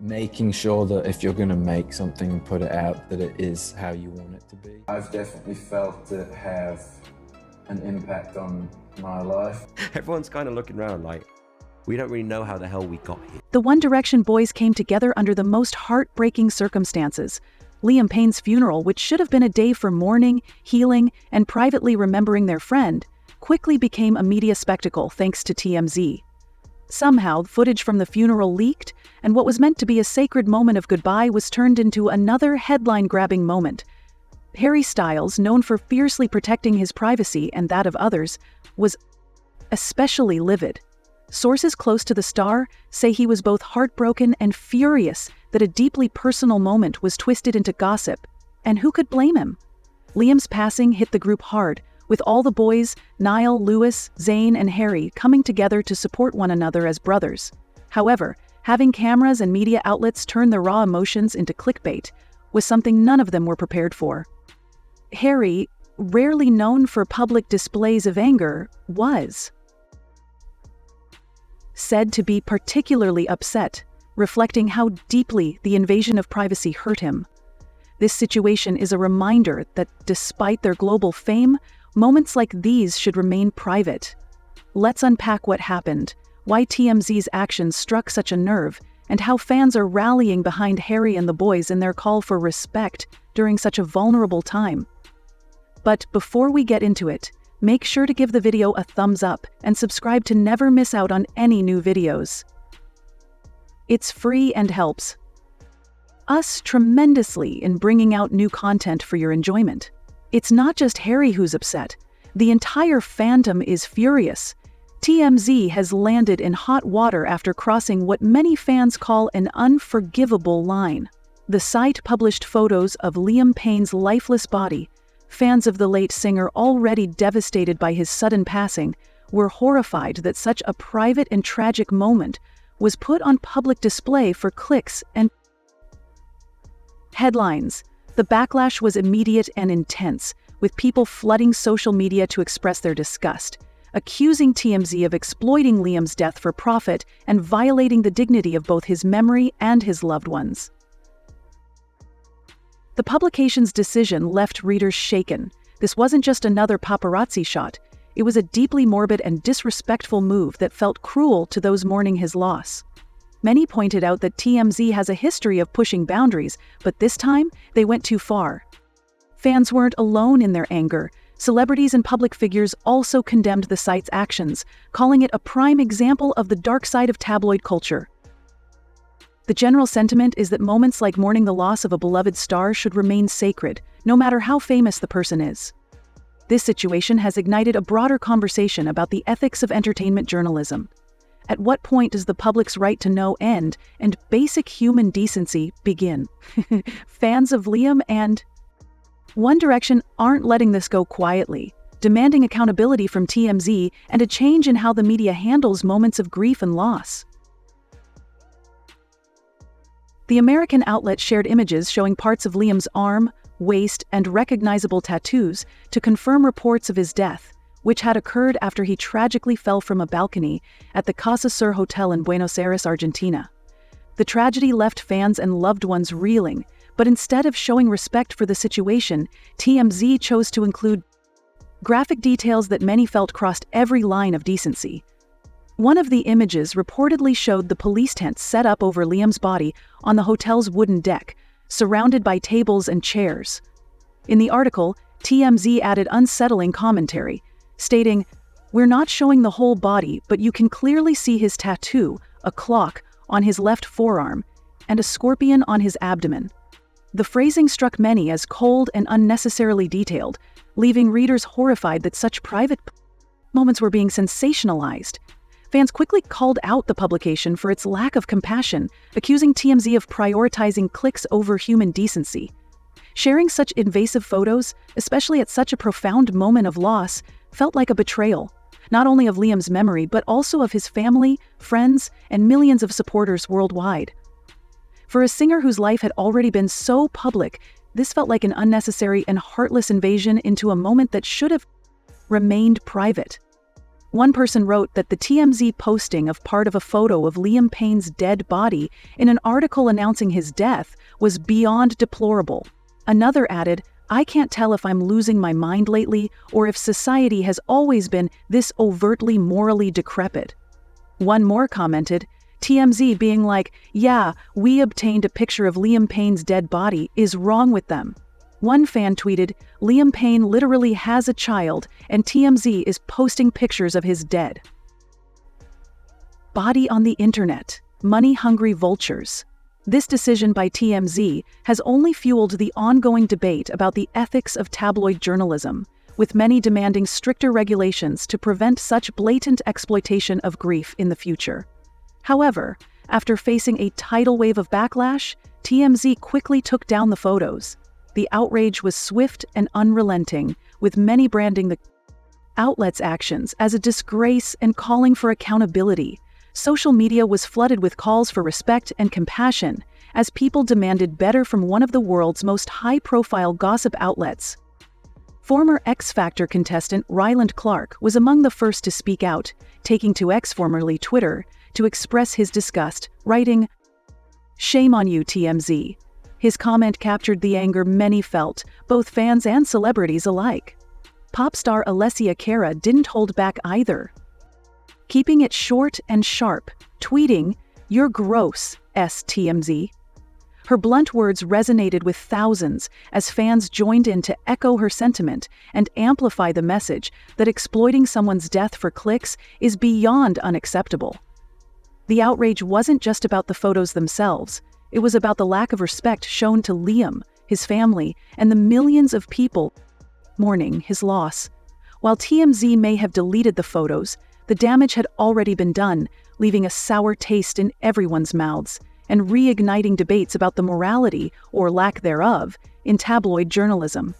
making sure that if you're going to make something and put it out, that it is how you want it to be. I've definitely felt it have an impact on my life. Everyone's kind of looking around like, we don't really know how the hell we got here. The One Direction boys came together under the most heartbreaking circumstances. Liam Payne's funeral, which should have been a day for mourning, healing, and privately remembering their friend, quickly became a media spectacle thanks to TMZ. Somehow, footage from the funeral leaked, and what was meant to be a sacred moment of goodbye was turned into another headline-grabbing moment. Harry Styles, known for fiercely protecting his privacy and that of others, was especially livid. Sources close to the star say he was both heartbroken and furious that a deeply personal moment was twisted into gossip, and who could blame him? Liam's passing hit the group hard, with all the boys, Niall, Lewis, Zayn, and Harry, coming together to support one another as brothers. However, having cameras and media outlets turn their raw emotions into clickbait was something none of them were prepared for. Harry, rarely known for public displays of anger, was said to be particularly upset, reflecting how deeply the invasion of privacy hurt him. This situation is a reminder that despite their global fame, moments like these should remain private. Let's unpack what happened, why TMZ's actions struck such a nerve, and how fans are rallying behind Harry and the boys in their call for respect during such a vulnerable time. But before we get into it, make sure to give the video a thumbs up and subscribe to never miss out on any new videos. It's free and helps us tremendously in bringing out new content for your enjoyment. It's not just Harry who's upset. The entire fandom is furious. TMZ has landed in hot water after crossing what many fans call an unforgivable line. The site published photos of Liam Payne's lifeless body. Fans of the late singer, already devastated by his sudden passing, were horrified that such a private and tragic moment was put on public display for clicks and headlines. The backlash was immediate and intense, with people flooding social media to express their disgust, accusing TMZ of exploiting Liam's death for profit and violating the dignity of both his memory and his loved ones. The publication's decision left readers shaken. This wasn't just another paparazzi shot. It was a deeply morbid and disrespectful move that felt cruel to those mourning his loss. Many pointed out that TMZ has a history of pushing boundaries, but this time, they went too far. Fans weren't alone in their anger. Celebrities and public figures also condemned the site's actions, calling it a prime example of the dark side of tabloid culture. The general sentiment is that moments like mourning the loss of a beloved star should remain sacred, no matter how famous the person is. This situation has ignited a broader conversation about the ethics of entertainment journalism. At what point does the public's right to know end and basic human decency begin? Fans of Liam and One Direction aren't letting this go quietly, demanding accountability from TMZ and a change in how the media handles moments of grief and loss. The American outlet shared images showing parts of Liam's arm, waist, and recognizable tattoos to confirm reports of his death, which had occurred after he tragically fell from a balcony at the Casa Sur Hotel in Buenos Aires, Argentina. The tragedy left fans and loved ones reeling, but instead of showing respect for the situation, TMZ chose to include graphic details that many felt crossed every line of decency. One of the images reportedly showed the police tent set up over Liam's body on the hotel's wooden deck, surrounded by tables and chairs. In the article, TMZ added unsettling commentary, stating, "We're not showing the whole body, but you can clearly see his tattoo, a clock, on his left forearm, and a scorpion on his abdomen." The phrasing struck many as cold and unnecessarily detailed, leaving readers horrified that such private moments were being sensationalized. Fans quickly called out the publication for its lack of compassion, accusing TMZ of prioritizing clicks over human decency. Sharing such invasive photos, especially at such a profound moment of loss, felt like a betrayal, not only of Liam's memory but also of his family, friends, and millions of supporters worldwide. For a singer whose life had already been so public, this felt like an unnecessary and heartless invasion into a moment that should have remained private. One person wrote that the TMZ posting of part of a photo of Liam Payne's dead body in an article announcing his death was beyond deplorable. Another added, "I can't tell if I'm losing my mind lately or if society has always been this overtly morally decrepit." One more commented, TMZ being like, "Yeah, we obtained a picture of Liam Payne's dead body, is wrong with them." One fan tweeted, "Liam Payne literally has a child and TMZ is posting pictures of his dead." Body on the internet. Money-hungry vultures. This decision by TMZ has only fueled the ongoing debate about the ethics of tabloid journalism, with many demanding stricter regulations to prevent such blatant exploitation of grief in the future. However, after facing a tidal wave of backlash, TMZ quickly took down the photos. The outrage was swift and unrelenting, with many branding the outlet's actions as a disgrace and calling for accountability. Social media was flooded with calls for respect and compassion, as people demanded better from one of the world's most high-profile gossip outlets. Former X Factor contestant Ryland Clark was among the first to speak out, taking to X, formerly Twitter, to express his disgust, writing, "Shame on you, TMZ." His comment captured the anger many felt, both fans and celebrities alike. Pop star Alessia Cara didn't hold back either, keeping it short and sharp, tweeting, "You're gross, TMZ." Her blunt words resonated with thousands as fans joined in to echo her sentiment and amplify the message that exploiting someone's death for clicks is beyond unacceptable. The outrage wasn't just about the photos themselves. It was about the lack of respect shown to Liam, his family, and the millions of people mourning his loss. While TMZ may have deleted the photos, the damage had already been done, leaving a sour taste in everyone's mouths and reigniting debates about the morality, or lack thereof, in tabloid journalism.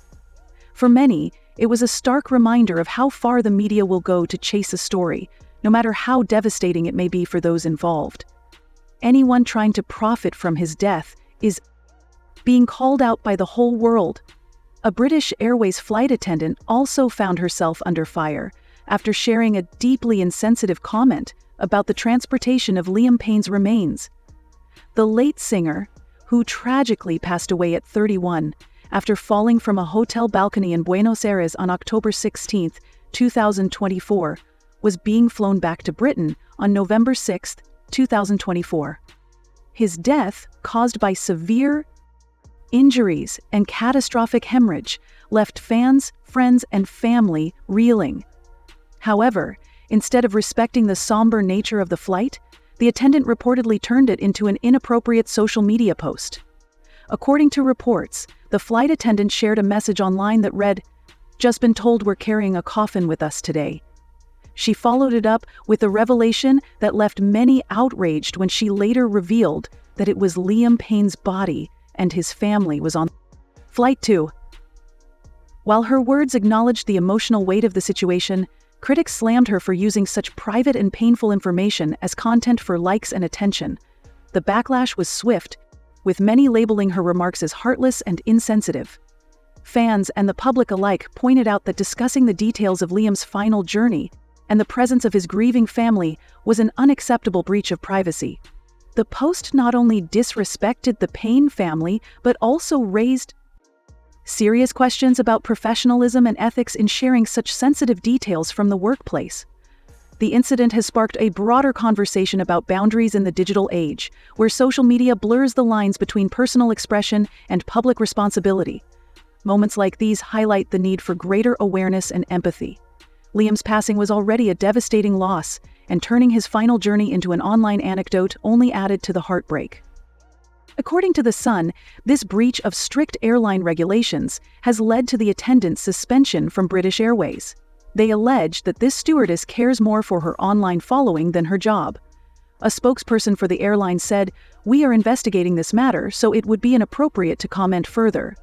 For many, it was a stark reminder of how far the media will go to chase a story, no matter how devastating it may be for those involved. Anyone trying to profit from his death is being called out by the whole world. A British Airways flight attendant also found herself under fire after sharing a deeply insensitive comment about the transportation of Liam Payne's remains. The late singer, who tragically passed away at 31 after falling from a hotel balcony in Buenos Aires on October 16, 2024, was being flown back to Britain on November 6, 2024. His death, caused by severe injuries and catastrophic hemorrhage, left fans, friends, and family reeling. However, instead of respecting the somber nature of the flight, the attendant reportedly turned it into an inappropriate social media post. According to reports, the flight attendant shared a message online that read, "Just been told we're carrying a coffin with us today." She followed it up with a revelation that left many outraged when she later revealed that it was Liam Payne's body and his family was on Flight 2. While her words acknowledged the emotional weight of the situation, critics slammed her for using such private and painful information as content for likes and attention. The backlash was swift, with many labeling her remarks as heartless and insensitive. Fans and the public alike pointed out that discussing the details of Liam's final journey and the presence of his grieving family was an unacceptable breach of privacy. The post not only disrespected the Payne family, but also raised serious questions about professionalism and ethics in sharing such sensitive details from the workplace. The incident has sparked a broader conversation about boundaries in the digital age, where social media blurs the lines between personal expression and public responsibility. Moments like these highlight the need for greater awareness and empathy. Liam's passing was already a devastating loss, and turning his final journey into an online anecdote only added to the heartbreak. According to The Sun, this breach of strict airline regulations has led to the attendant's suspension from British Airways. They allege that this stewardess cares more for her online following than her job. A spokesperson for the airline said, "We are investigating this matter, so it would be inappropriate to comment further."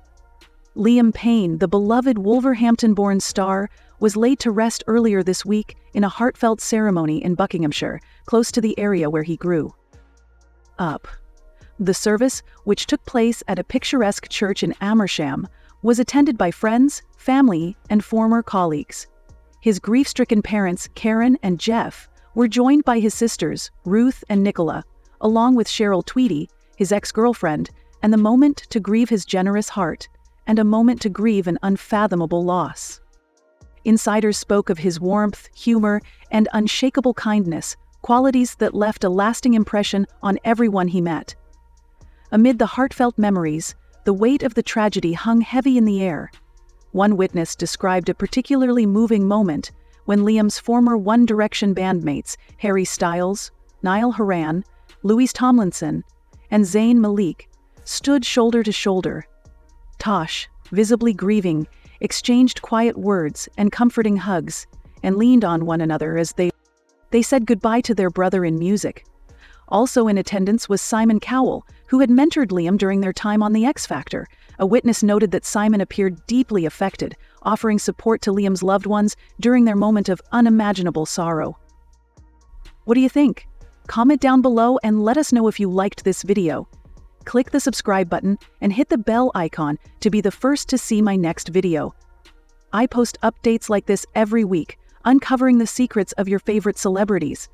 Liam Payne, the beloved Wolverhampton-born star, was laid to rest earlier this week in a heartfelt ceremony in Buckinghamshire, close to the area where he grew up. The service, which took place at a picturesque church in Amersham, was attended by friends, family, and former colleagues. His grief-stricken parents, Karen and Jeff, were joined by his sisters, Ruth and Nicola, along with Cheryl Tweedy, his ex-girlfriend, and the moment to grieve his generous heart, and a moment to grieve an unfathomable loss. Insiders spoke of his warmth, humor, and unshakable kindness, qualities that left a lasting impression on everyone he met. Amid the heartfelt memories, the weight of the tragedy hung heavy in the air. One witness described a particularly moving moment when Liam's former One Direction bandmates, Harry Styles, Niall Horan, Louis Tomlinson, and Zayn Malik, stood shoulder to shoulder. Tosh, visibly grieving, exchanged quiet words and comforting hugs, and leaned on one another as they said goodbye to their brother in music. Also in attendance was Simon Cowell, who had mentored Liam during their time on The X Factor. A witness noted that Simon appeared deeply affected, offering support to Liam's loved ones during their moment of unimaginable sorrow. What do you think? Comment down below and let us know if you liked this video. Click the subscribe button and hit the bell icon to be the first to see my next video. I post updates like this every week, uncovering the secrets of your favorite celebrities.